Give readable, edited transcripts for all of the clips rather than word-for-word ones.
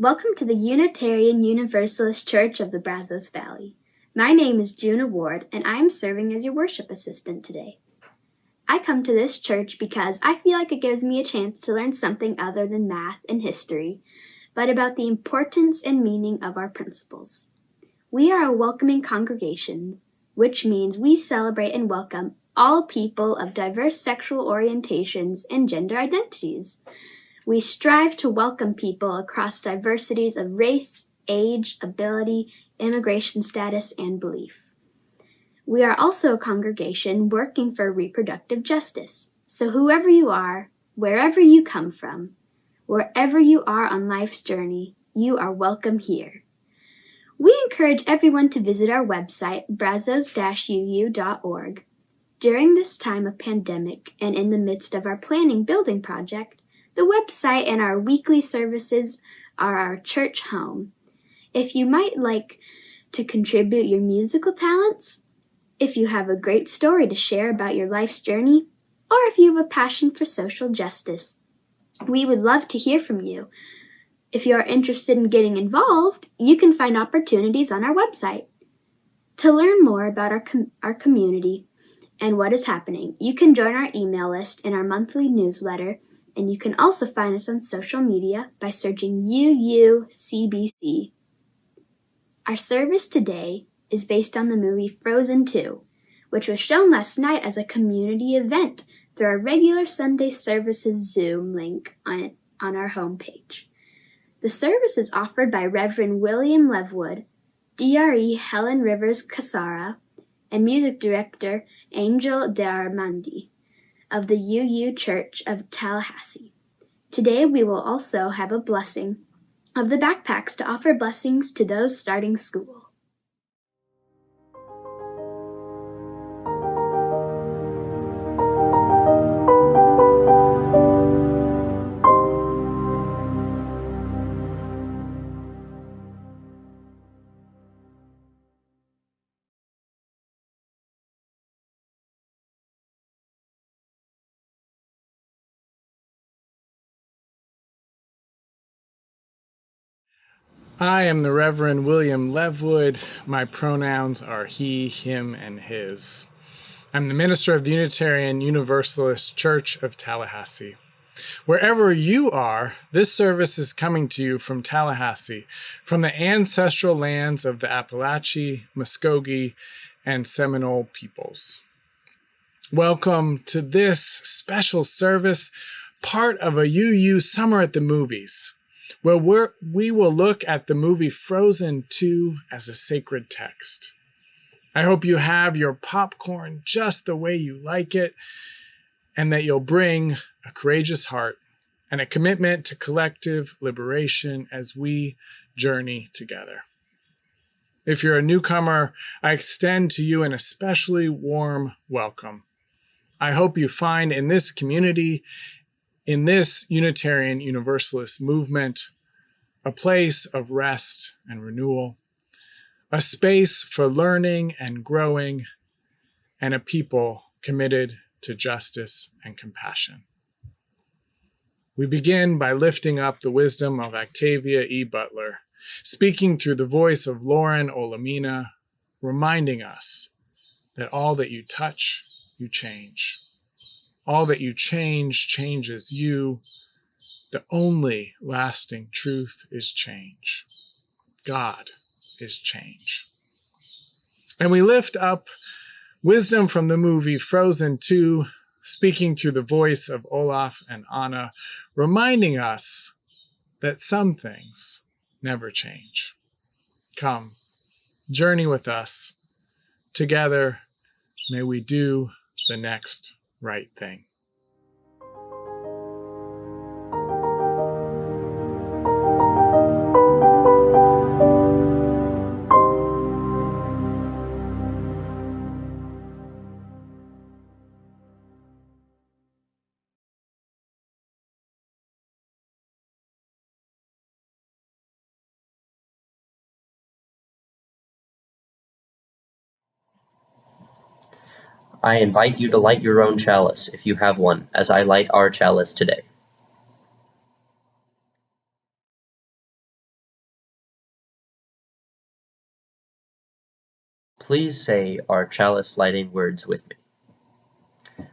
Welcome to the Unitarian Universalist Church of the Brazos Valley. My name is Juna Ward, and I am serving as your worship assistant today. I come to this church because I feel like it gives me a chance to learn something other than math and history, but about the importance and meaning of our principles. We are a welcoming congregation, which means we celebrate and welcome all people of diverse sexual orientations and gender identities. We strive to welcome people across diversities of race, age, ability, immigration status, and belief. We are also a congregation working for reproductive justice. So whoever you are, wherever you come from, wherever you are on life's journey, you are welcome here. We encourage everyone to visit our website, brazos-uu.org. During this time of pandemic and in the midst of our planning building project, the website and our weekly services are our church home. If you might like to contribute your musical talents, if you have a great story to share about your life's journey, or if you have a passion for social justice, we would love to hear from you. If you are interested in getting involved, you can find opportunities on our website. To learn more about our community and what is happening, you can join our email list in our monthly newsletter, and you can also find us on social media by searching UUCBV. Our service today is based on the movie Frozen 2, which was shown last night as a community event through our regular Sunday services Zoom link on our homepage. The service is offered by Reverend William Levwood, DRE Helen Rivers Cassara, and Music Director Angel de Armendi of the UU Church of Tallahassee. Today we will also have a blessing of the backpacks to offer blessings to those starting school. I am the Reverend William Levwood. My pronouns are he, him, and his. I'm the minister of the Unitarian Universalist Church of Tallahassee. Wherever you are, this service is coming to you from Tallahassee, from the ancestral lands of the Appalachee, Muskogee, and Seminole peoples. Welcome to this special service, part of a UU Summer at the Movies, where we will look at the movie Frozen 2 as a sacred text. I hope you have your popcorn just the way you like it, and that you'll bring a courageous heart and a commitment to collective liberation as we journey together. If you're a newcomer, I extend to you an especially warm welcome. I hope you find in this community, in this Unitarian Universalist movement, a place of rest and renewal, a space for learning and growing, and a people committed to justice and compassion. We begin by lifting up the wisdom of Octavia E. Butler, speaking through the voice of Lauren Olamina, reminding us that all that you touch, you change. All that you change changes you. The only lasting truth is change. God is change. And we lift up wisdom from the movie Frozen 2, speaking through the voice of Olaf and Anna, reminding us that some things never change. Come, journey with us. Together, may we do the next right thing. I invite you to light your own chalice, if you have one, as I light our chalice today. Please say our chalice lighting words with me.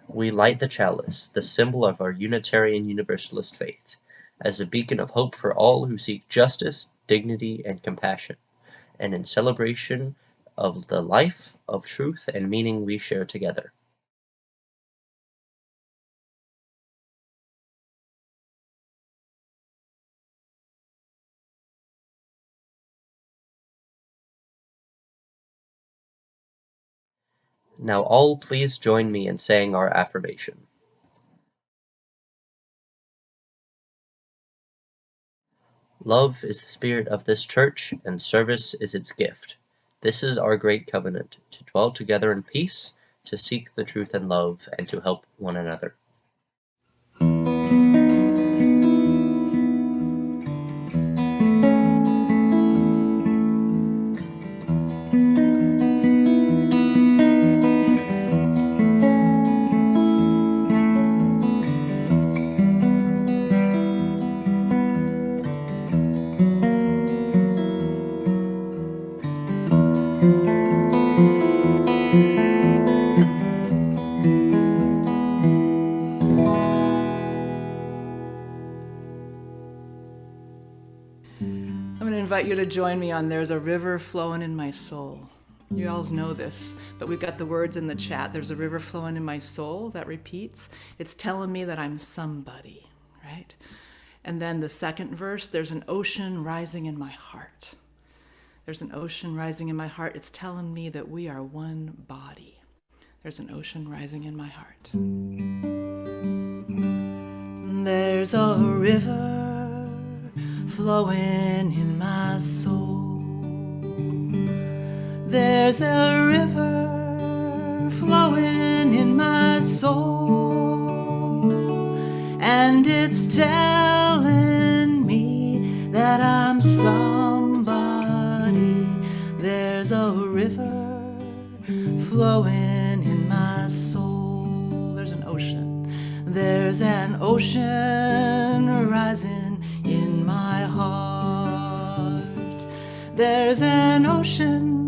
We light the chalice, the symbol of our Unitarian Universalist faith, as a beacon of hope for all who seek justice, dignity, and compassion, and in celebration of the life of truth and meaning we share together. Now all please join me in saying our affirmation. Love is the spirit of this church, and service is its gift. This is our great covenant, to dwell together in peace, to seek the truth and love, and to help one another. I'm going to invite you to join me on There's a River Flowing in My Soul. You all know this, but we've got the words in the chat. There's a river flowing in my soul that repeats. It's telling me that I'm somebody, right? And then the second verse, there's an ocean rising in my heart. There's an ocean rising in my heart. It's telling me that we are one body. There's an ocean rising in my heart. There's a river flowing in my soul. There's a river flowing in my soul, and it's telling me that I'm somebody. There's a river flowing in my soul. There's an ocean. There's an ocean rising in my heart. There's an ocean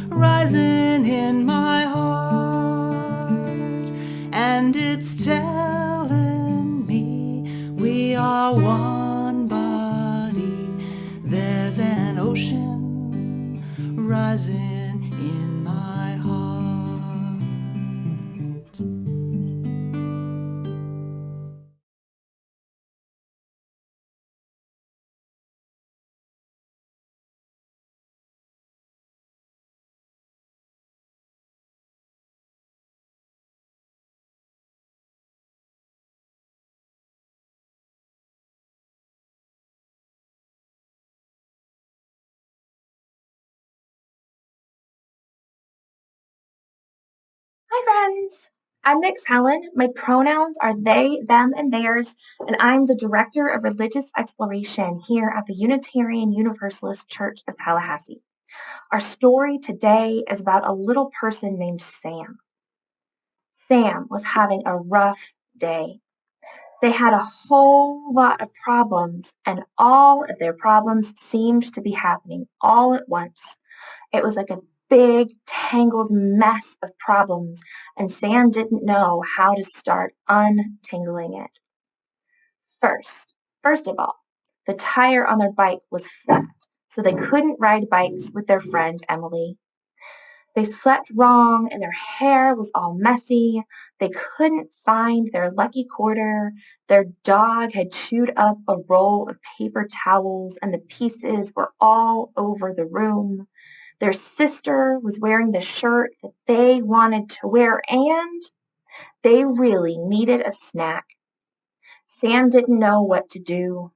rising in my heart, and it's telling me we are one body. There's an ocean rising in my heart. Hi friends! I'm Mix Helen. My pronouns are they, them, and theirs, and I'm the Director of Religious Exploration here at the Unitarian Universalist Church of Tallahassee. Our story today is about a little person named Sam. Sam was having a rough day. They had a whole lot of problems, and all of their problems seemed to be happening all at once. It was like a big, tangled mess of problems, and Sam didn't know how to start untangling it. First of all, the tire on their bike was flat, so they couldn't ride bikes with their friend Emily. They slept wrong, and their hair was all messy. They couldn't find their lucky quarter. Their dog had chewed up a roll of paper towels, and the pieces were all over the room. Their sister was wearing the shirt that they wanted to wear, and they really needed a snack. Sam didn't know what to do.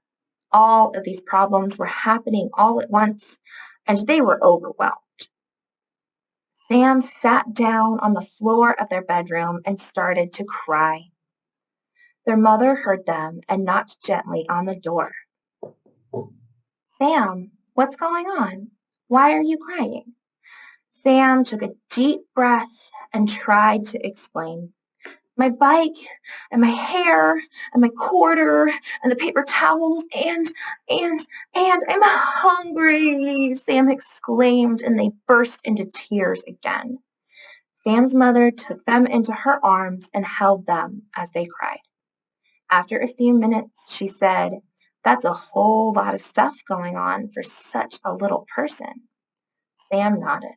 All of these problems were happening all at once, and they were overwhelmed. Sam sat down on the floor of their bedroom and started to cry. Their mother heard them and knocked gently on the door. Sam, what's going on? Why are you crying? Sam took a deep breath and tried to explain. My bike and my hair and my quarter and the paper towels and I'm hungry, Sam exclaimed, and they burst into tears again. Sam's mother took them into her arms and held them as they cried. After a few minutes, she said, "That's a whole lot of stuff going on for such a little person." Sam nodded.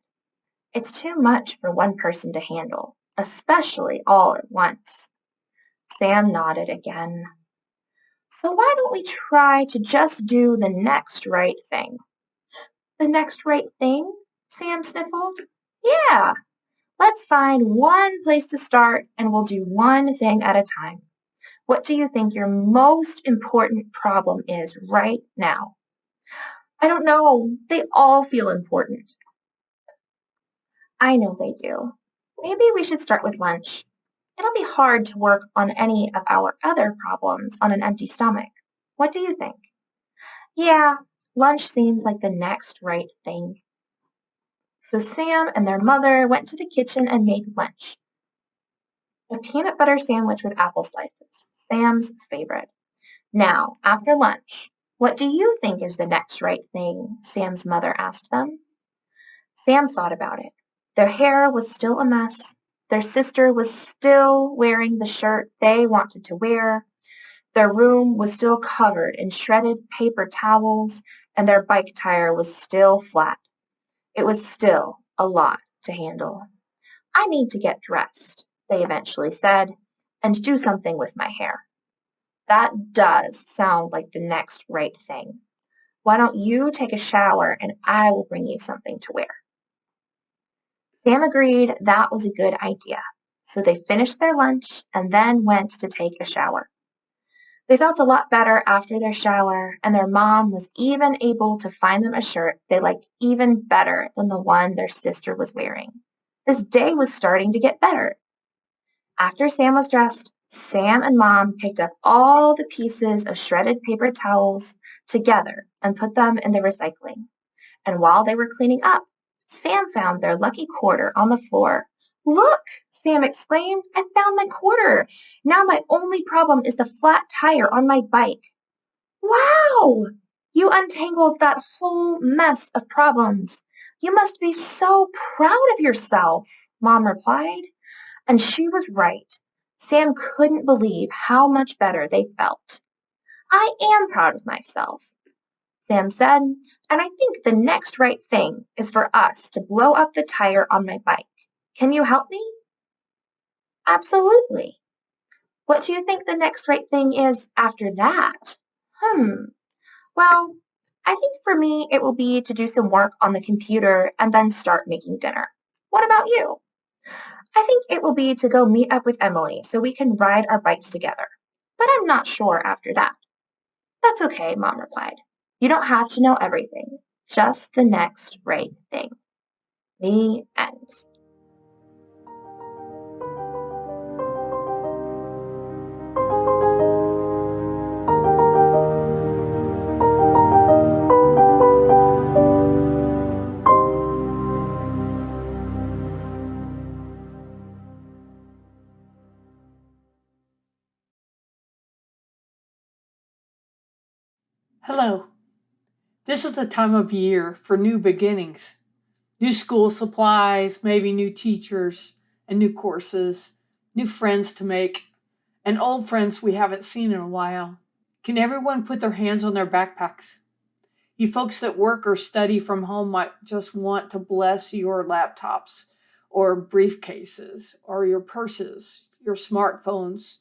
"It's too much for one person to handle, especially all at once." Sam nodded again. "So why don't we try to just do the next right thing?" "The next right thing?" Sam sniffled. "Yeah, let's find one place to start and we'll do one thing at a time. What do you think your most important problem is right now?" "I don't know. They all feel important." "I know they do. Maybe we should start with lunch. It'll be hard to work on any of our other problems on an empty stomach. What do you think?" "Yeah, lunch seems like the next right thing." So Sam and their mother went to the kitchen and made lunch. A peanut butter sandwich with apple slices, Sam's favorite. "Now, after lunch, what do you think is the next right thing?" Sam's mother asked them. Sam thought about it. Their hair was still a mess. Their sister was still wearing the shirt they wanted to wear. Their room was still covered in shredded paper towels, and their bike tire was still flat. It was still a lot to handle. "I need to get dressed," they eventually said, "and do something with my hair." "That does sound like the next right thing. Why don't you take a shower and I will bring you something to wear?" Sam agreed that was a good idea, so they finished their lunch and then went to take a shower. They felt a lot better after their shower, and their mom was even able to find them a shirt they liked even better than the one their sister was wearing. This day was starting to get better. After Sam was dressed, Sam and Mom picked up all the pieces of shredded paper towels together and put them in the recycling. And while they were cleaning up, Sam found their lucky quarter on the floor. "Look!" Sam exclaimed. "I found my quarter. Now my only problem is the flat tire on my bike." "Wow! You untangled that whole mess of problems. You must be so proud of yourself," Mom replied. And she was right. Sam couldn't believe how much better they felt. "I am proud of myself," Sam said, "and I think the next right thing is for us to blow up the tire on my bike. Can you help me?" "Absolutely. What do you think the next right thing is after that?" Well, I think for me it will be to do some work on the computer and then start making dinner. What about you?" "I think it will be to go meet up with Emily so we can ride our bikes together. But I'm not sure after that." "That's okay," Mom replied. "You don't have to know everything. Just the next right thing." The end. Hello. This is the time of year for new beginnings. New school supplies, maybe new teachers and new courses, new friends to make, and old friends we haven't seen in a while. Can everyone put their hands on their backpacks? You folks that work or study from home might just want to bless your laptops or briefcases or your purses, your smartphones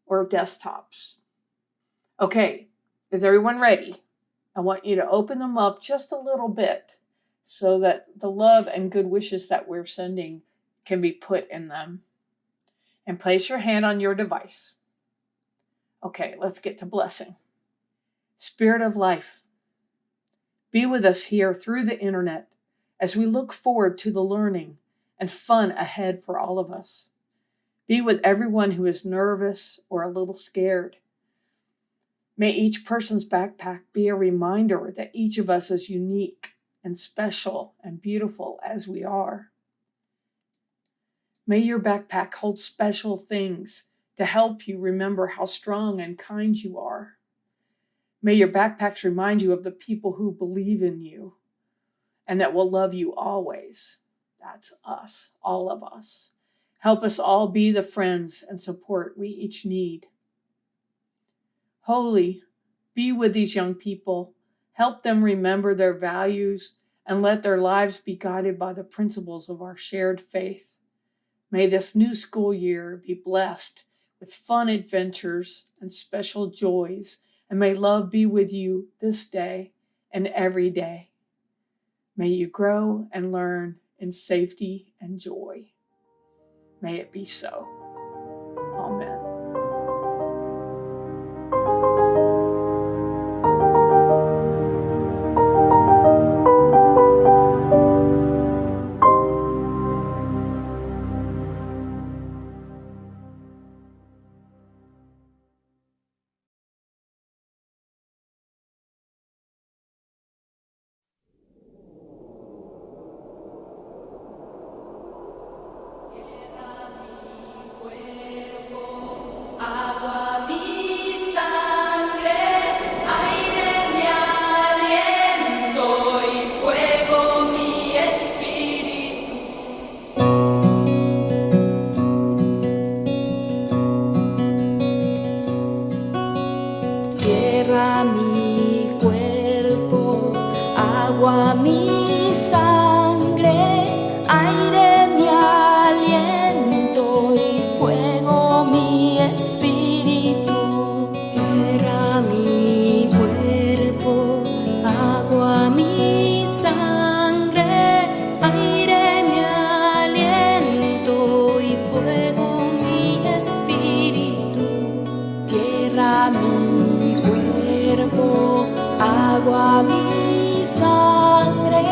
or desktops. Okay, is everyone ready? I want you to open them up just a little bit so that the love and good wishes that we're sending can be put in them. And place your hand on your device. Okay, let's get to blessing. Spirit of life, be with us here through the internet as we look forward to the learning and fun ahead for all of us. Be with everyone who is nervous or a little scared. May each person's backpack be a reminder that each of us is unique and special and beautiful as we are. May your backpack hold special things to help you remember how strong and kind you are. May your backpacks remind you of the people who believe in you and that will love you always. That's us, all of us. Help us all be the friends and support we each need. Holy, be with these young people. Help them remember their values and let their lives be guided by the principles of our shared faith. May this new school year be blessed with fun adventures and special joys, and may love be with you this day and every day. May you grow and learn in safety and joy. May it be so. Amen. Tierra mi cuerpo, agua mi sangre, aire mi aliento y fuego mi espíritu. Tierra mi cuerpo, agua mi sangre, aire mi aliento y fuego mi espíritu. Tierra mi cuerpo, agua mi sangre,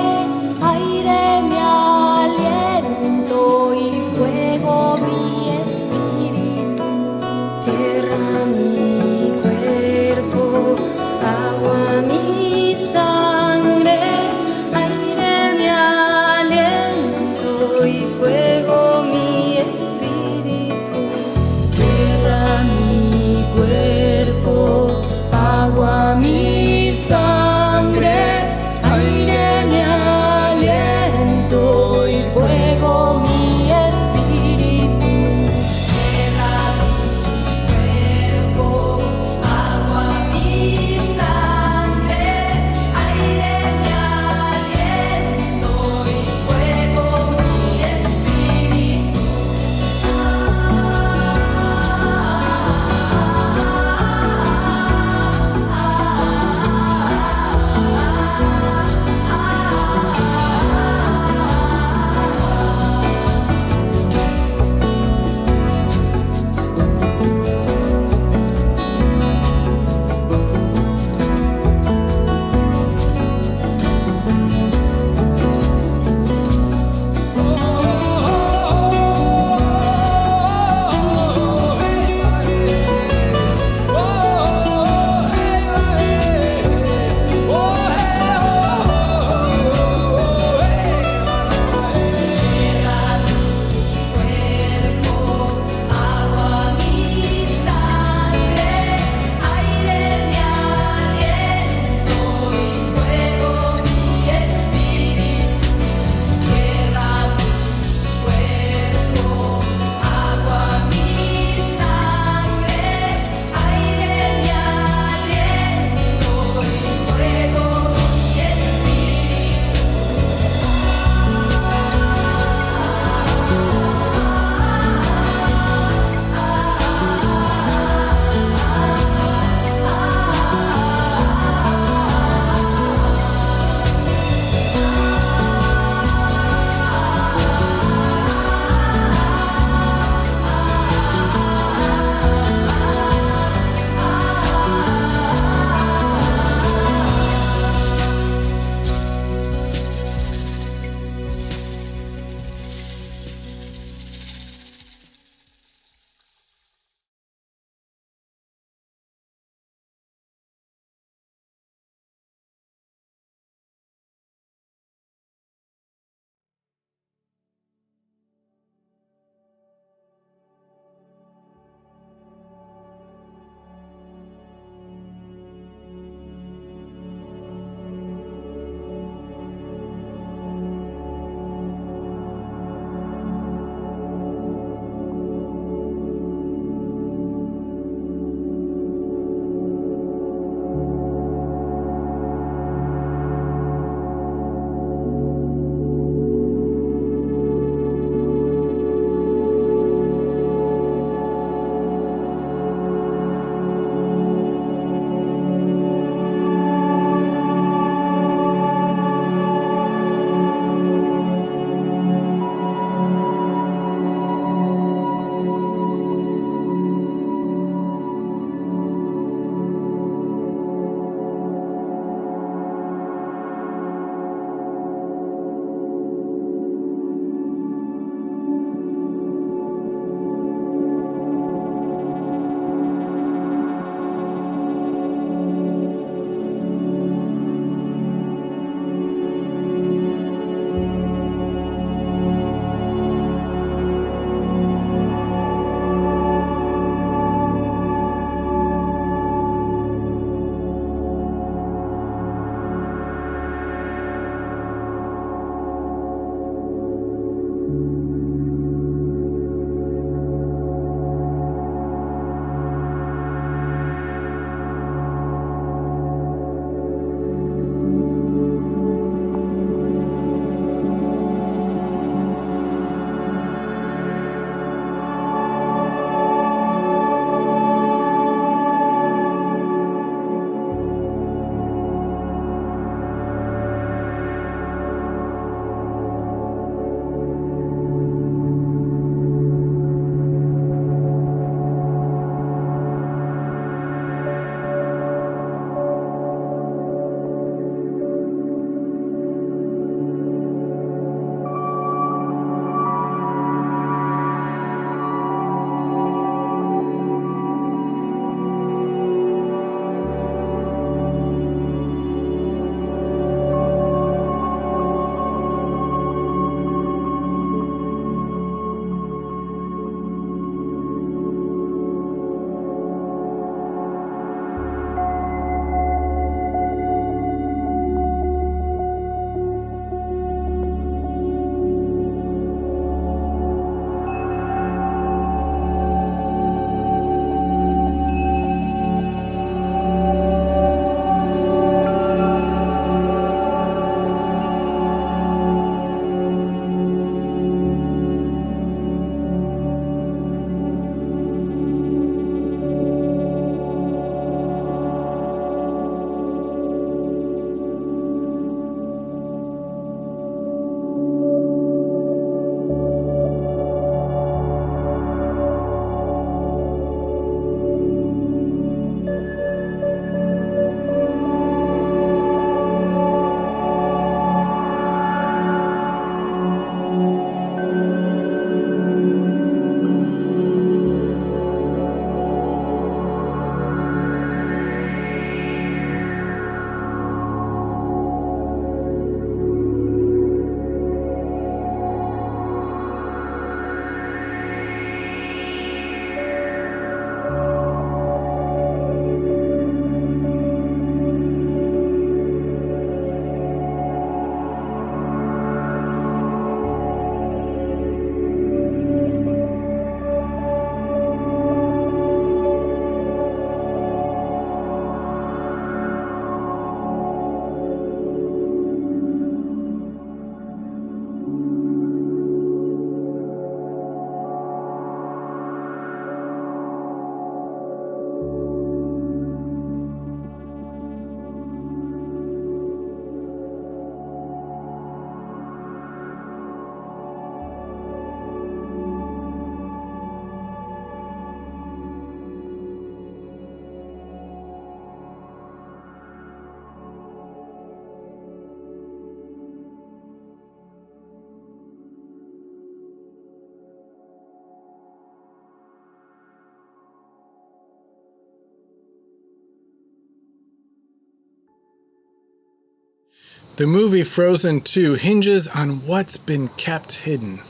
The movie Frozen 2 hinges on what's been kept hidden.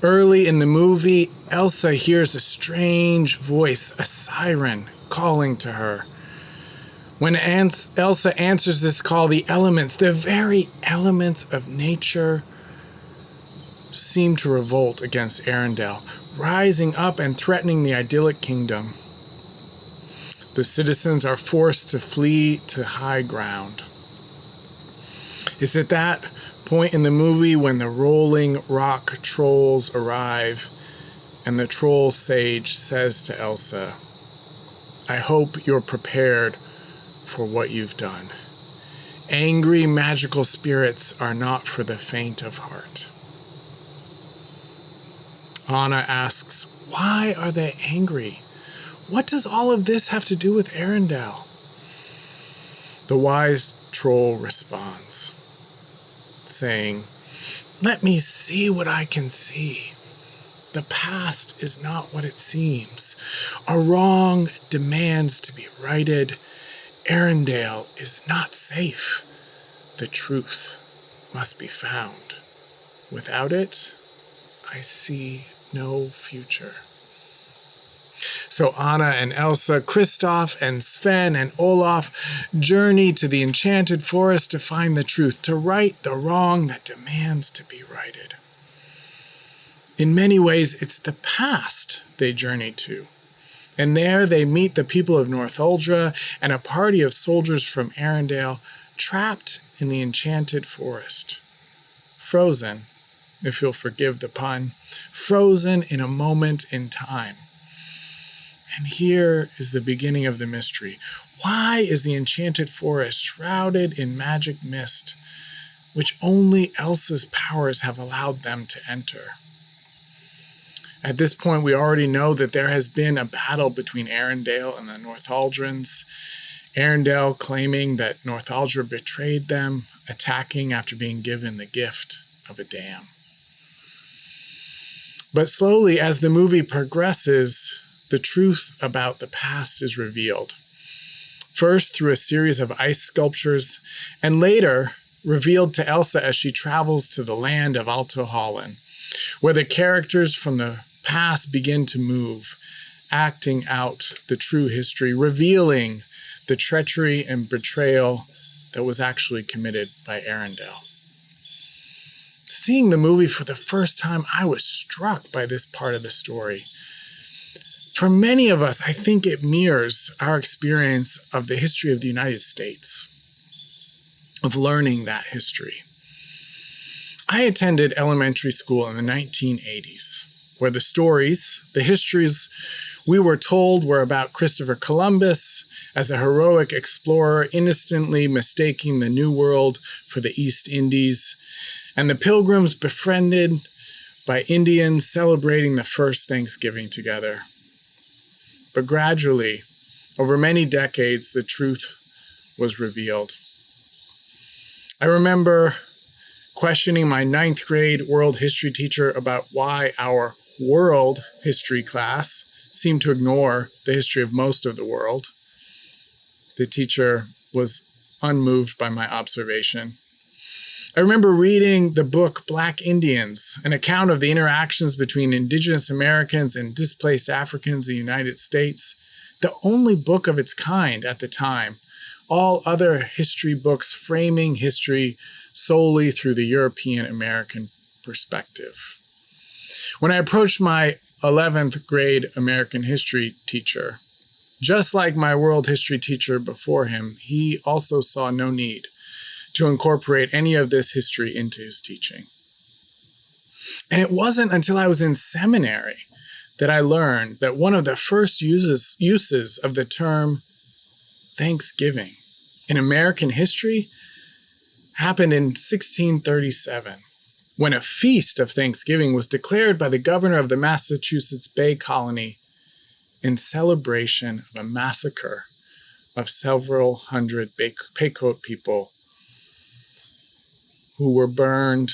Early in the movie, Elsa hears a strange voice, a siren, calling to her. When Elsa answers this call, the elements, the very elements of nature, seem to revolt against Arendelle, rising up and threatening the idyllic kingdom. The citizens are forced to flee to high ground. It's at that point in the movie when the rolling rock trolls arrive and the troll sage says to Elsa, "I hope you're prepared for what you've done. Angry magical spirits are not for the faint of heart." Anna asks, "Why are they angry? What does all of this have to do with Arendelle?" The wise troll responds, saying, "Let me see what I can see. The past is not what it seems. A wrong demands to be righted. Arendelle is not safe. The truth must be found. Without it, I see no future." So Anna and Elsa, Kristoff and Sven and Olaf journey to the enchanted forest to find the truth, to right the wrong that demands to be righted. In many ways, it's the past they journey to. And there they meet the people of Northuldra and a party of soldiers from Arendelle trapped in the enchanted forest. Frozen, if you'll forgive the pun, frozen in a moment in time. And here is the beginning of the mystery. Why is the enchanted forest shrouded in magic mist, which only Elsa's powers have allowed them to enter? At this point, we already know that there has been a battle between Arendelle and the Northuldrans. Arendelle claiming that Northuldra betrayed them, attacking after being given the gift of a dam. But slowly, as the movie progresses, the truth about the past is revealed. First through a series of ice sculptures, and later revealed to Elsa as she travels to the land of Alto Holland, where the characters from the past begin to move, acting out the true history, revealing the treachery and betrayal that was actually committed by Arendelle. Seeing the movie for the first time, I was struck by this part of the story. For many of us, I think it mirrors our experience of the history of the United States, of learning that history. I attended elementary school in the 1980s, where the stories, the histories we were told were about Christopher Columbus as a heroic explorer innocently mistaking the New World for the East Indies, and the Pilgrims befriended by Indians celebrating the first Thanksgiving together. But gradually, over many decades, the truth was revealed. I remember questioning my 9th grade world history teacher about why our world history class seemed to ignore the history of most of the world. The teacher was unmoved by my observation. I remember reading the book Black Indians, an account of the interactions between indigenous Americans and displaced Africans in the United States, the only book of its kind at the time. All other history books framing history solely through the European American perspective. When I approached my 11th grade American history teacher, just like my world history teacher before him, he also saw no need to incorporate any of this history into his teaching. And it wasn't until I was in seminary that I learned that one of the first uses of the term Thanksgiving in American history happened in 1637, when a feast of Thanksgiving was declared by the governor of the Massachusetts Bay Colony in celebration of a massacre of several hundred Pequot people who were burned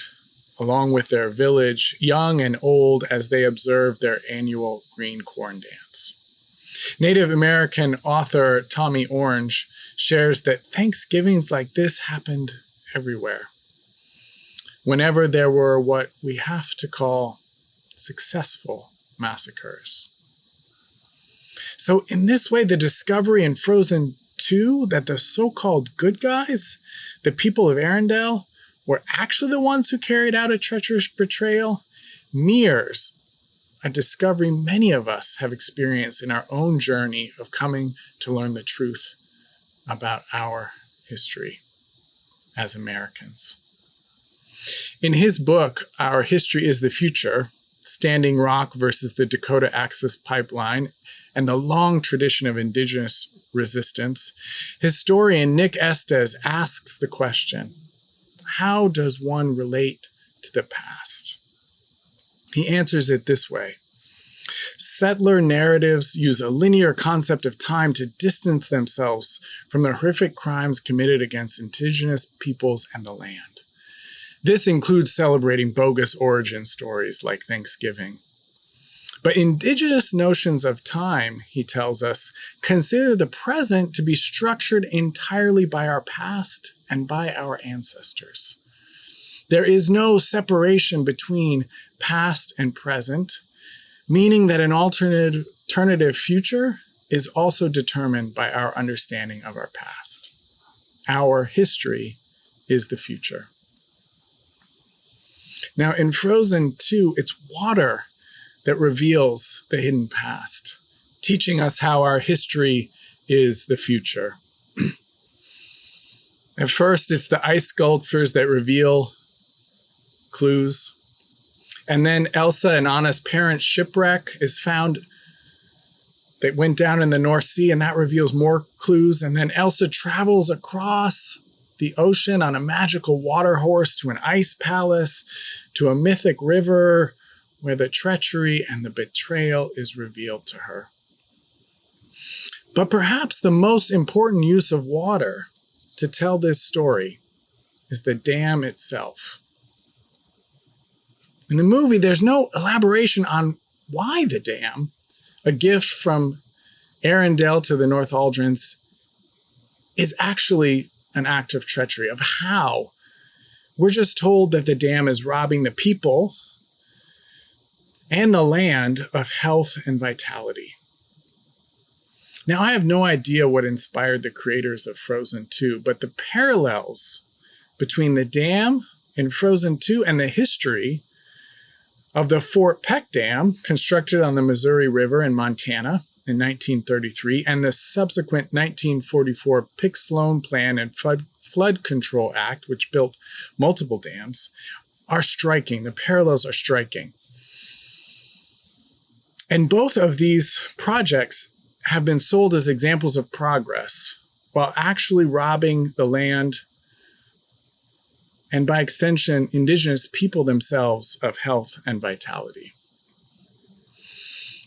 along with their village, young and old, as they observed their annual green corn dance. Native American author Tommy Orange shares that Thanksgivings like this happened everywhere. Whenever there were what we have to call successful massacres. So in this way, the discovery in Frozen 2 that the so-called good guys, the people of Arendelle, were actually the ones who carried out a treacherous betrayal, mirrors a discovery many of us have experienced in our own journey of coming to learn the truth about our history as Americans. In his book, Our History is the Future, Standing Rock versus the Dakota Access Pipeline, and the long tradition of indigenous resistance, historian Nick Estes asks the question, how does one relate to the past? He answers it this way. Settler narratives use a linear concept of time to distance themselves from the horrific crimes committed against indigenous peoples and the land. This includes celebrating bogus origin stories like Thanksgiving. But indigenous notions of time, he tells us, consider the present to be structured entirely by our past and by our ancestors. There is no separation between past and present, meaning that an alternative future is also determined by our understanding of our past. Our history is the future. Now, in Frozen 2, it's water that reveals the hidden past, teaching us how our history is the future. At first, it's the ice sculptures that reveal clues. And then Elsa and Anna's parents' shipwreck is found. They went down in the North Sea, and that reveals more clues. And then Elsa travels across the ocean on a magical water horse to an ice palace, to a mythic river where the treachery and the betrayal is revealed to her. But perhaps the most important use of water to tell this story is the dam itself. In the movie, there's no elaboration on why the dam, a gift from Arendelle to the North Aldrins, is actually an act of treachery, of how. We're just told that the dam is robbing the people and the land of health and vitality. Now, I have no idea what inspired the creators of Frozen 2, but the parallels between the dam in Frozen 2 and the history of the Fort Peck Dam, constructed on the Missouri River in Montana in 1933, and the subsequent 1944 Pick-Sloan Plan and Flood Control Act, which built multiple dams, are striking. The parallels are striking. And both of these projects have been sold as examples of progress, while actually robbing the land and by extension, indigenous people themselves of health and vitality.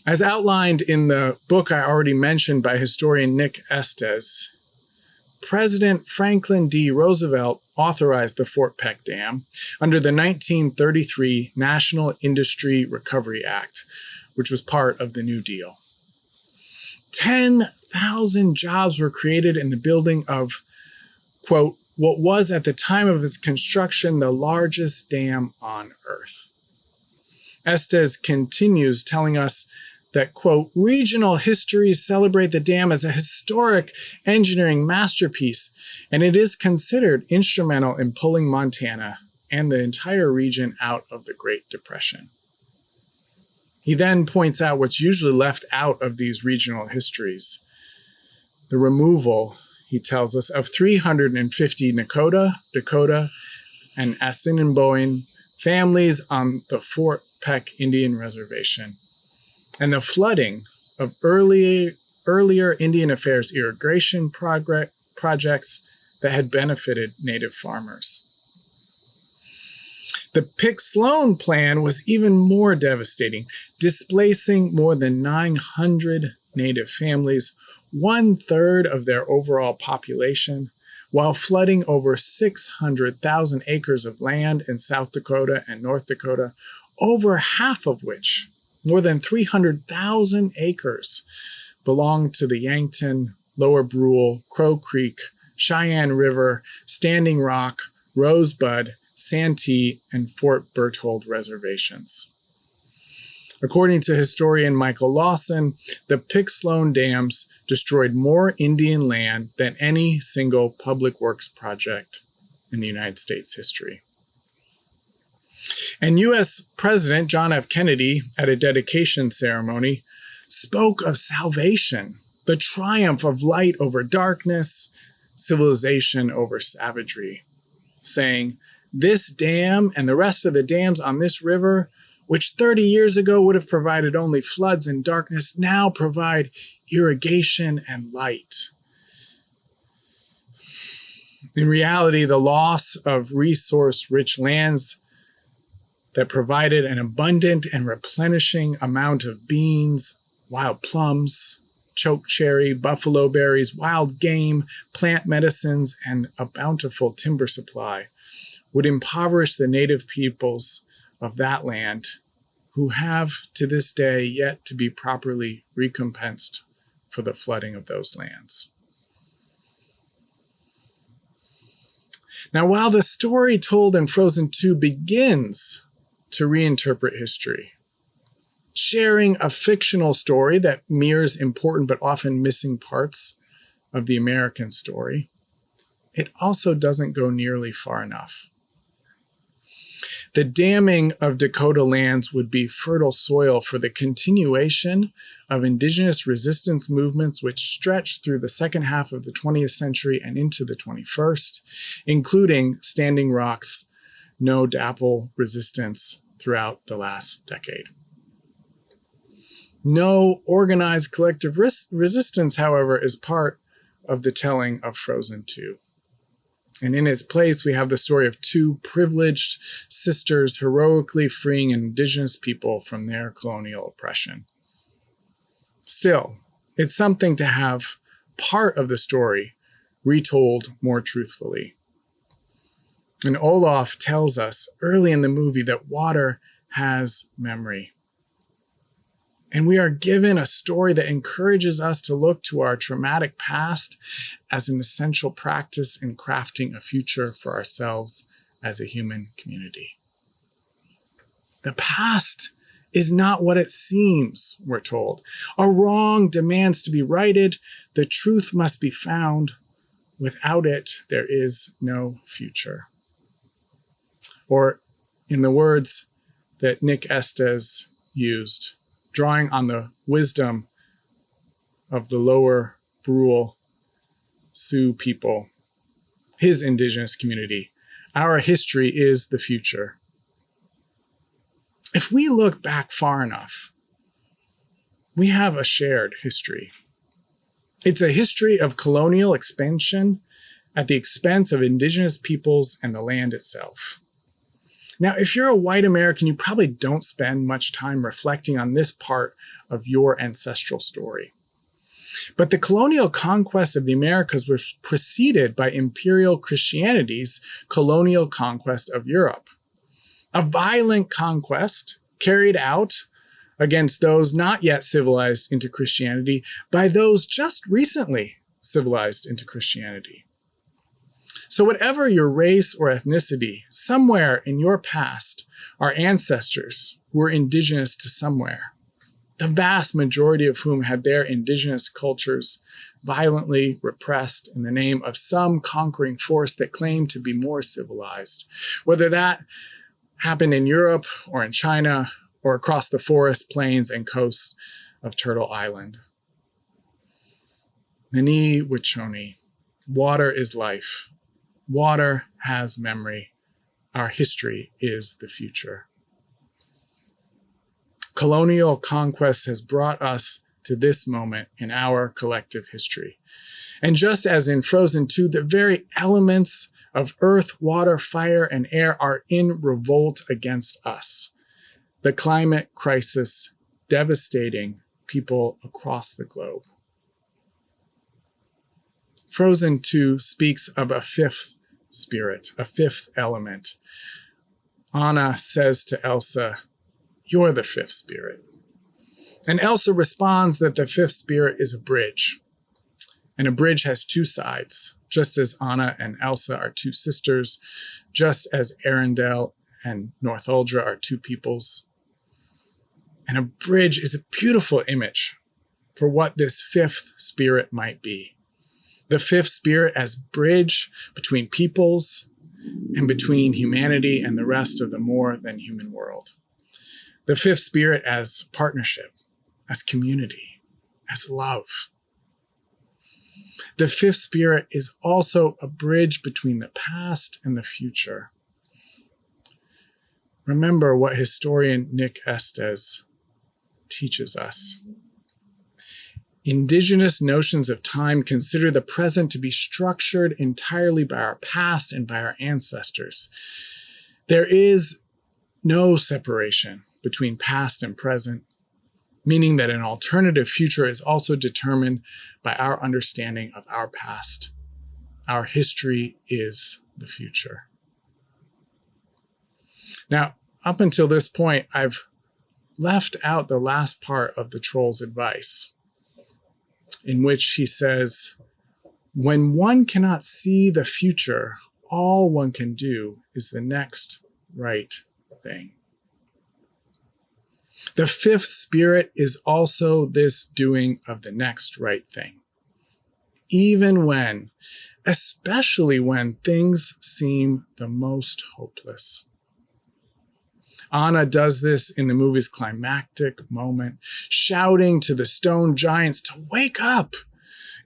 As outlined in the book I already mentioned by historian Nick Estes, President Franklin D. Roosevelt authorized the Fort Peck Dam under the 1933 National Industry Recovery Act, which was part of the New Deal. 10,000 jobs were created in the building of, quote, what was at the time of its construction the largest dam on Earth. Estes continues telling us that, quote, regional histories celebrate the dam as a historic engineering masterpiece, and it is considered instrumental in pulling Montana and the entire region out of the Great Depression. He then points out what's usually left out of these regional histories: the removal, he tells us, of 350 Dakota, and Assiniboine families on the Fort Peck Indian Reservation, and the flooding of earlier Indian Affairs irrigation projects that had benefited Native farmers. The Pick-Sloan Plan was even more devastating, displacing more than 900 Native families, 1/3 of their overall population, while flooding over 600,000 acres of land in South Dakota and North Dakota, over half of which, more than 300,000 acres, belonged to the Yankton, Lower Brule, Crow Creek, Cheyenne River, Standing Rock, Rosebud, Santee, and Fort Berthold reservations. According to historian Michael Lawson, the Pick-Sloan dams destroyed more Indian land than any single public works project in the United States history. And U.S. President John F. Kennedy, at a dedication ceremony, spoke of salvation, the triumph of light over darkness, civilization over savagery, saying, "This dam and the rest of the dams on this river, which 30 years ago would have provided only floods and darkness, now provide irrigation and light." In reality, the loss of resource-rich lands that provided an abundant and replenishing amount of beans, wild plums, chokecherry, buffalo berries, wild game, plant medicines, and a bountiful timber supply would impoverish the native peoples of that land, who have to this day yet to be properly recompensed for the flooding of those lands. Now, while the story told in Frozen 2 begins to reinterpret history, sharing a fictional story that mirrors important but often missing parts of the American story, it also doesn't go nearly far enough. The damming of Dakota lands would be fertile soil for the continuation of indigenous resistance movements which stretched through the second half of the 20th century and into the 21st, including Standing Rock's No DAPL resistance throughout the last decade. No organized collective resistance, however, is part of the telling of Frozen 2. And in its place, we have the story of two privileged sisters heroically freeing indigenous people from their colonial oppression. Still, it's something to have part of the story retold more truthfully. And Olaf tells us early in the movie that water has memory. And we are given a story that encourages us to look to our traumatic past as an essential practice in crafting a future for ourselves as a human community. The past is not what it seems, we're told. A wrong demands to be righted. The truth must be found. Without it, there is no future. Or in the words that Nick Estes used, drawing on the wisdom of the lower Brule Sioux people, his indigenous community, our history is the future. If we look back far enough, we have a shared history. It's a history of colonial expansion at the expense of indigenous peoples and the land itself. Now, if you're a white American, you probably don't spend much time reflecting on this part of your ancestral story. But the colonial conquest of the Americas was preceded by imperial Christianity's colonial conquest of Europe. A violent conquest carried out against those not yet civilized into Christianity by those just recently civilized into Christianity. So whatever your race or ethnicity, somewhere in your past, our ancestors were indigenous to somewhere, the vast majority of whom had their indigenous cultures violently repressed in the name of some conquering force that claimed to be more civilized. Whether that happened in Europe or in China or across the forest, plains, and coasts of Turtle Island. Nani Wachoni, water is life. Water has memory. Our history is the future. Colonial conquest has brought us to this moment in our collective history. And just as in Frozen 2, the very elements of earth, water, fire, and air are in revolt against us. The climate crisis devastating people across the globe. Frozen 2 speaks of a fifth spirit, a fifth element. Anna says to Elsa, "You're the fifth spirit." And Elsa responds that the fifth spirit is a bridge. And a bridge has two sides, just as Anna and Elsa are two sisters, just as Arundel and Northuldra are two peoples. And a bridge is a beautiful image for what this fifth spirit might be. The fifth spirit as bridge between peoples and between humanity and the rest of the more than human world. The fifth spirit as partnership, as community, as love. The fifth spirit is also a bridge between the past and the future. Remember what historian Nick Estes teaches us. Indigenous notions of time consider the present to be structured entirely by our past and by our ancestors. There is no separation between past and present, meaning that an alternative future is also determined by our understanding of our past. Our history is the future. Now, up until this point, I've left out the last part of the troll's advice, in which he says, when one cannot see the future, all one can do is the next right thing. The fifth spirit is also this doing of the next right thing. Even when, especially when things seem the most hopeless. Anna does this in the movie's climactic moment, shouting to the stone giants to wake up,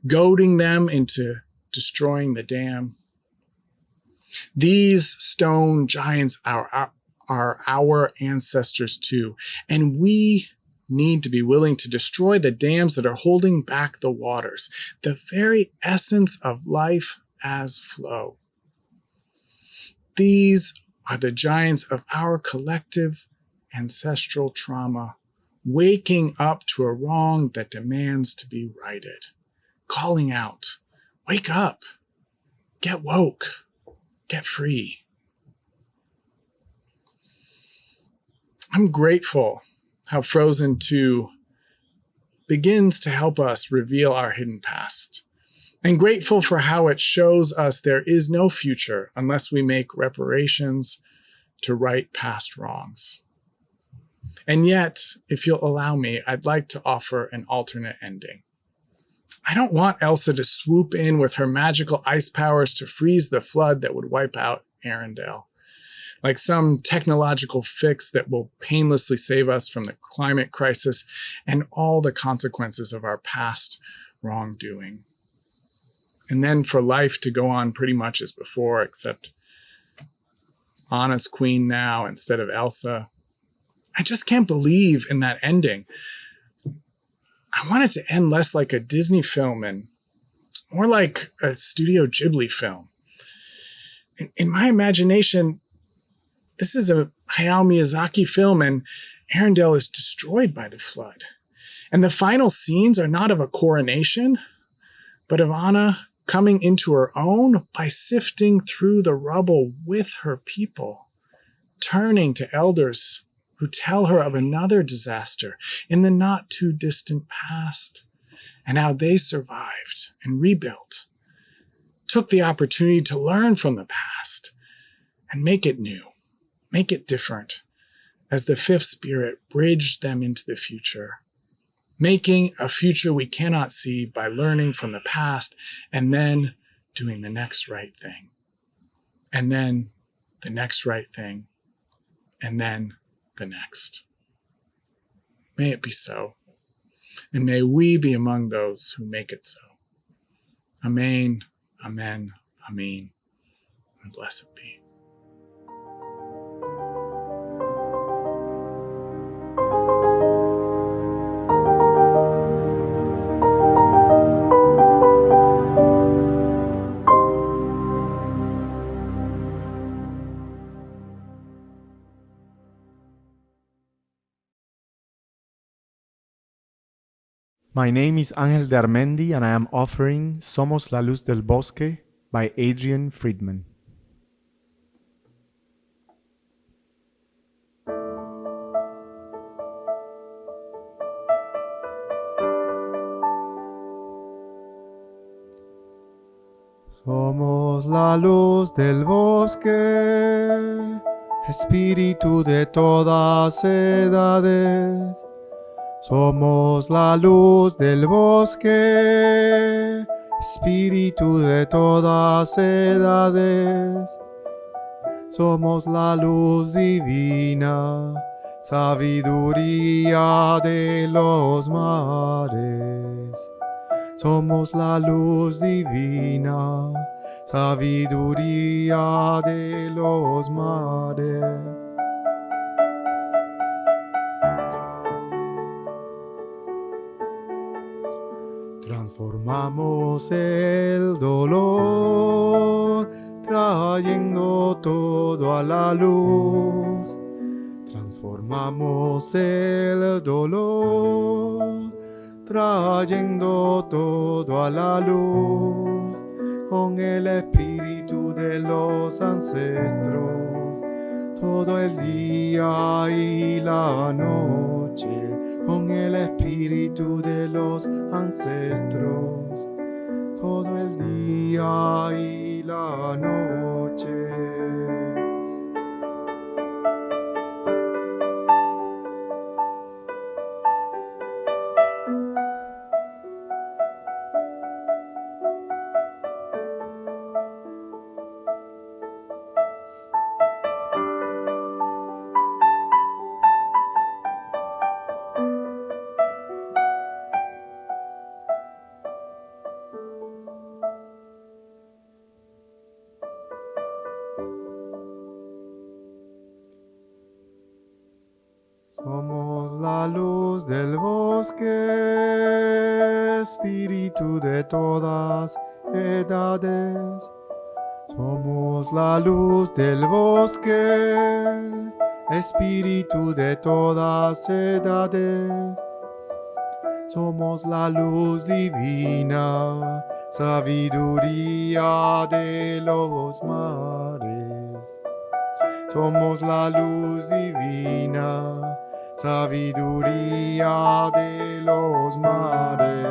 goading them into destroying the dam. These stone giants are our ancestors too, and we need to be willing to destroy the dams that are holding back the waters, the very essence of life as flow. These are the giants of our collective ancestral trauma, waking up to a wrong that demands to be righted, calling out, wake up, get woke, get free. I'm grateful how Frozen 2 begins to help us reveal our hidden past, and grateful for how it shows us there is no future unless we make reparations to right past wrongs. And yet, if you'll allow me, I'd like to offer an alternate ending. I don't want Elsa to swoop in with her magical ice powers to freeze the flood that would wipe out Arundel, like some technological fix that will painlessly save us from the climate crisis and all the consequences of our past wrongdoing. And then for life to go on pretty much as before, except Anna's queen now instead of Elsa. I just can't believe in that ending. I want it to end less like a Disney film and more like a Studio Ghibli film. In my imagination, this is a Hayao Miyazaki film and Arundel is destroyed by the flood. And the final scenes are not of a coronation, but of Anna coming into her own by sifting through the rubble with her people, turning to elders who tell her of another disaster in the not too distant past and how they survived and rebuilt, took the opportunity to learn from the past and make it new, make it different, as the fifth spirit bridged them into the future, making a future we cannot see by learning from the past and then doing the next right thing, and then the next right thing, and then the next. May it be so, and may we be among those who make it so. Amen, amen, amen, and blessed be. My name is Angel de Armendi and I am offering Somos la Luz del Bosque by Adrian Friedman. Somos la luz del bosque, espíritu de todas edades. Somos la luz del bosque, espíritu de todas edades. Somos la luz divina, sabiduría de los mares. Somos la luz divina, sabiduría de los mares. Transformamos el dolor, trayendo todo a la luz. Transformamos el dolor, trayendo todo a la luz. Con el espíritu de los ancestros, todo el día y la noche. Con el espíritu de los ancestros, todo el día y la noche. Somos la luz del bosque, espíritu de todas edades. Somos la luz del bosque, espíritu de todas edades. Somos la luz divina, sabiduría de los mares. Somos la luz divina, sabiduría de los mares.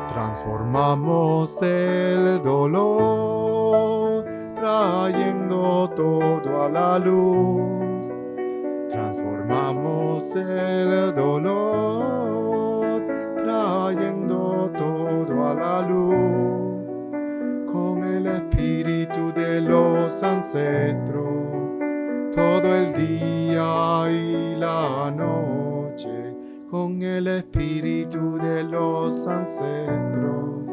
Transformamos el dolor, trayendo todo a la luz. Transformamos el dolor, trayendo todo a la luz. Con el espíritu de los ancestros, todo el día y la noche. Con el espíritu de los ancestros,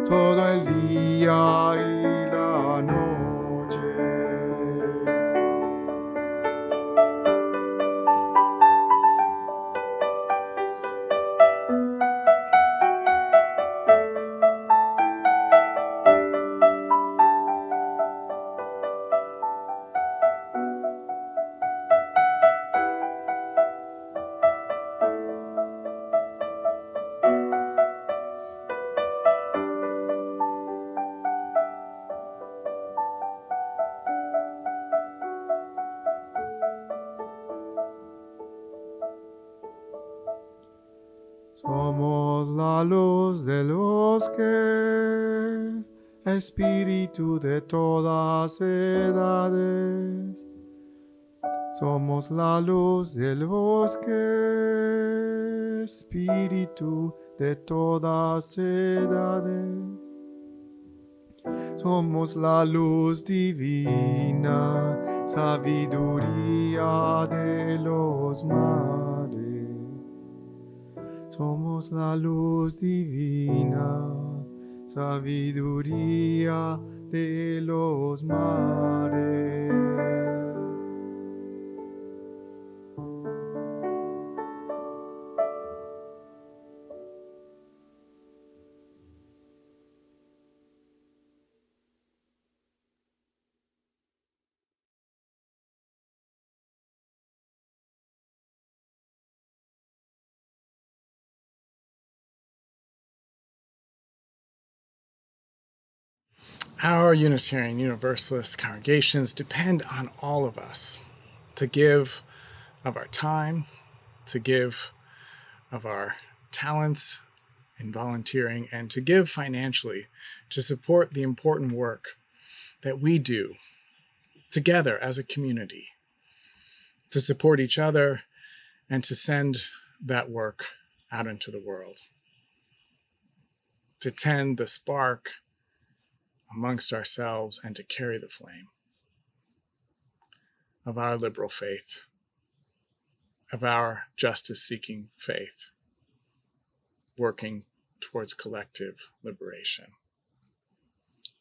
todo el día y la noche. Somos la luz del bosque, espíritu de todas edades. Somos la luz del bosque, espíritu de todas edades. Somos la luz divina, sabiduría de los mares. Somos la luz divina, sabiduría de los mares. Our Unitarian Universalist congregations depend on all of us to give of our time, to give of our talents in volunteering and to give financially to support the important work that we do together as a community, to support each other and to send that work out into the world, to tend the spark amongst ourselves and to carry the flame of our liberal faith, of our justice-seeking faith, working towards collective liberation.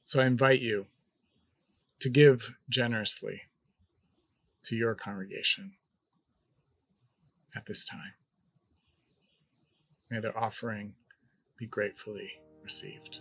So I invite you to give generously to your congregation at this time. May their offering be gratefully received.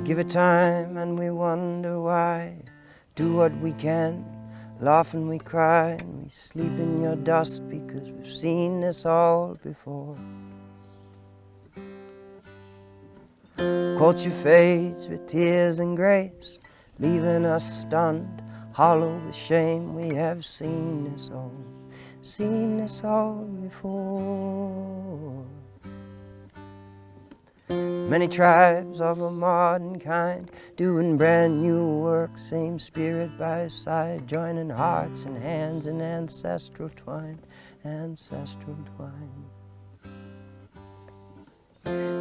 Give it time and we wonder why. Do what we can, laugh and we cry, and we sleep in your dust because we've seen this all before. Culture fades with tears and grace, leaving us stunned, hollow with shame. We have seen this all before. Many tribes of a modern kind, doing brand new work, same spirit by side, joining hearts and hands in ancestral twine, ancestral twine.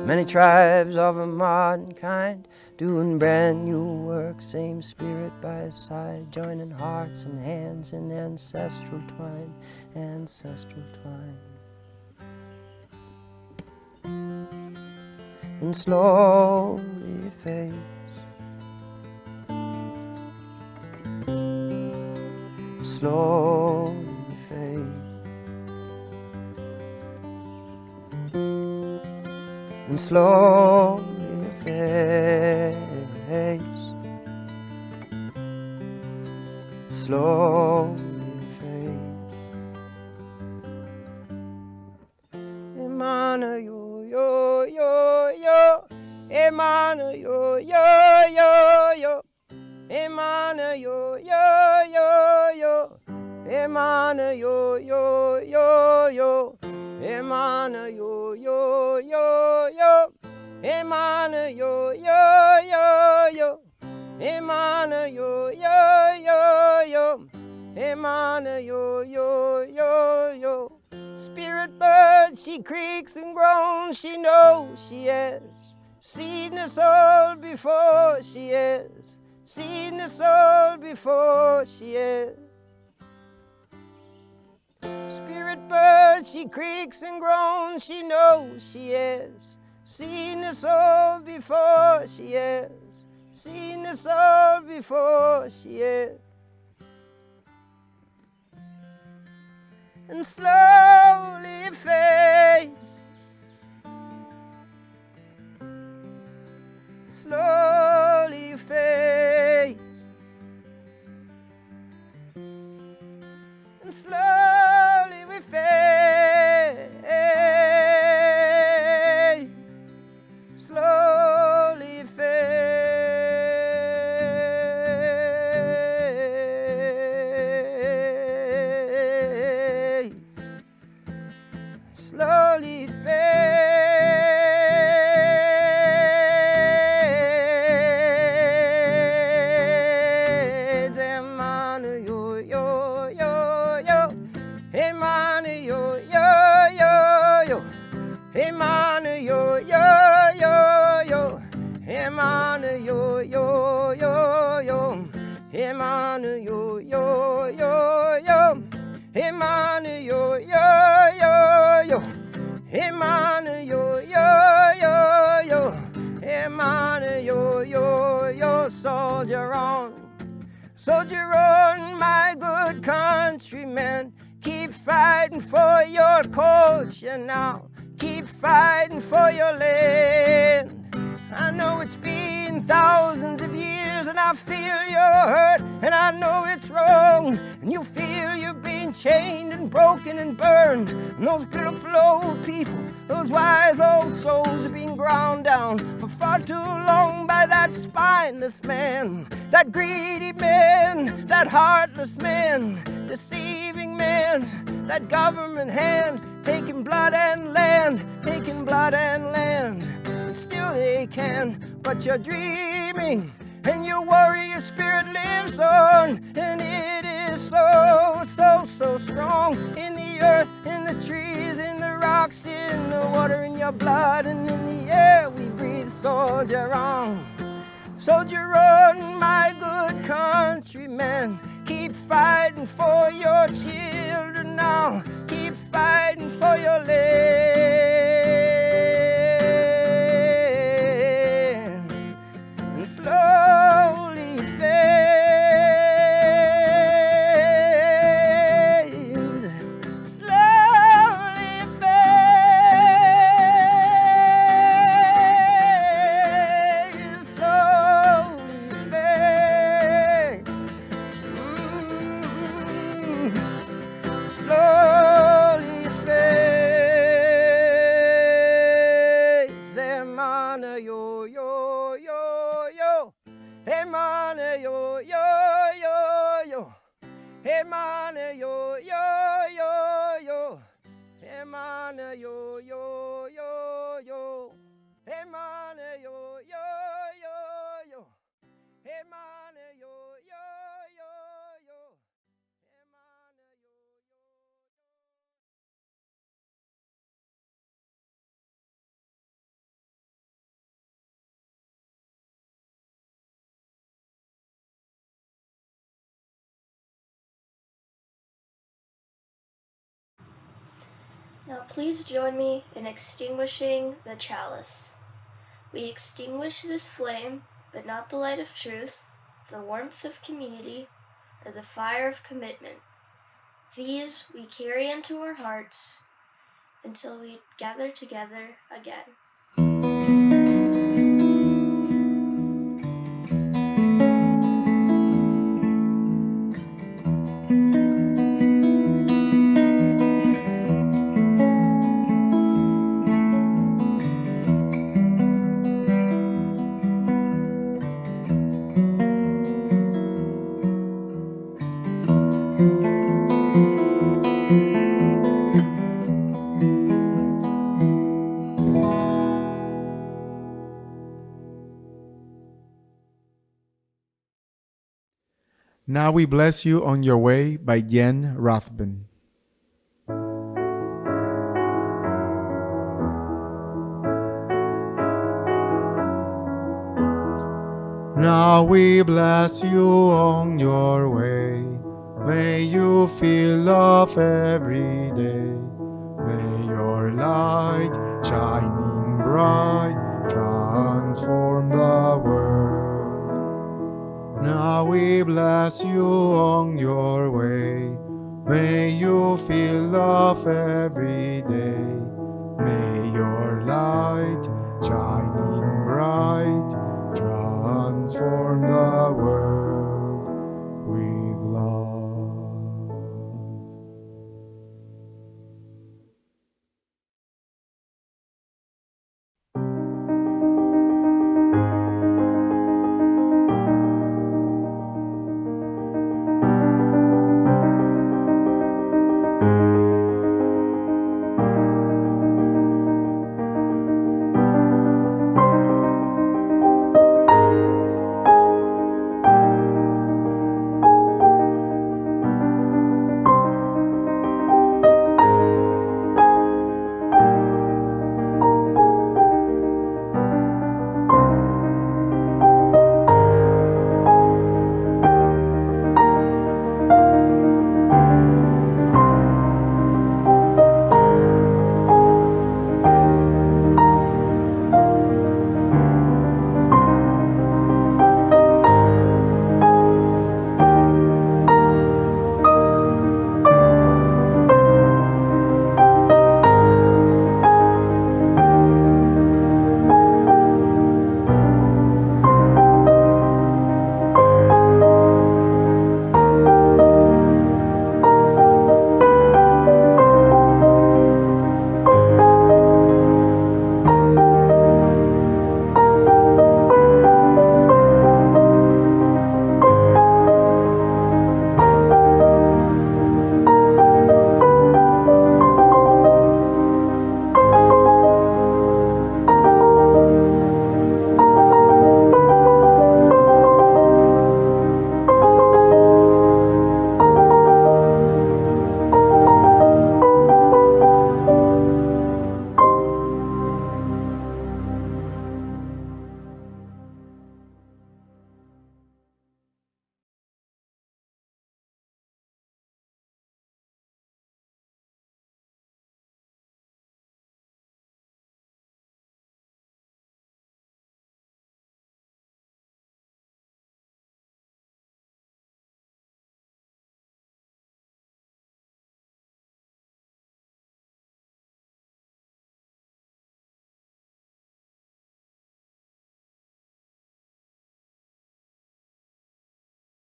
Many tribes of a modern kind, doing brand new work, same spirit by side, joining hearts and hands in ancestral twine, ancestral twine. And slowly fades, slowly fades, and slowly fades, slowly fades. Emana yo yo yo yo, Emana yo yo yo yo, Emana yo yo yo yo, Emana yo yo yo yo, Emana yo yo yo yo, Emana yo yo yo yo, Emana yo yo yo yo, Emana yo yo yo yo. Spirit bird, she creaks and groans, she knows she has seen us all before, she has seen us all before, she has. Spirit bird, she creaks and groans, she knows she has seen us all before, she has seen us all before, she has. And slowly fades, slowly we fade, slowly fades, slowly fades. Emmanuel, yo, yo, yo. Emmanuel, yo, yo, yo. Emmanuel, yo, yo, yo. Emmanuel, yo, yo, yo. Emmanuel, yo, yo, yo. Emmanuel, yo, yo, yo. Emmanuel, yo, yo, yo. Emmanuel, yo, yo. Soldier on, my good countrymen. Keep fighting for your culture now. Keep fighting for your land. I know it's been thousands of years, and I feel your hurt, and I know it's wrong, and you feel you've been chained and broken and burned, and those pitiful old people, those wise old souls have been ground down for far too long by that spineless man, that greedy man, that heartless man, deceiving man, that government hand, taking blood and land, taking blood and land. Still they can, but you're dreaming, and your warrior spirit lives on, and it is so, so, so strong in the earth, in the trees, in the rocks, in the water, in your blood, and in the air we breathe. Soldier on, my good countrymen. Keep fighting for your children now. Keep fighting for your land. And slowly fades, slowly fades, slowly fades, slowly fades. Emana yo yo yo yo, Emana yo yo yo yo, Emana yo yo yo yo, Emana yo yo yo yo, Emana yo yo yo yo, Emana yo yo yo yo, Emana yo yo. Now please join me in extinguishing the chalice. We extinguish this flame, but not the light of truth, the warmth of community, or the fire of commitment. These we carry into our hearts until we gather together again. Now We Bless You on Your Way by Jen Rathbun. Now we bless you on your way. May you feel love every day. May your light shining bright transform the world. Now we bless you on your way. May you feel love every day. May your light shining bright transform the world.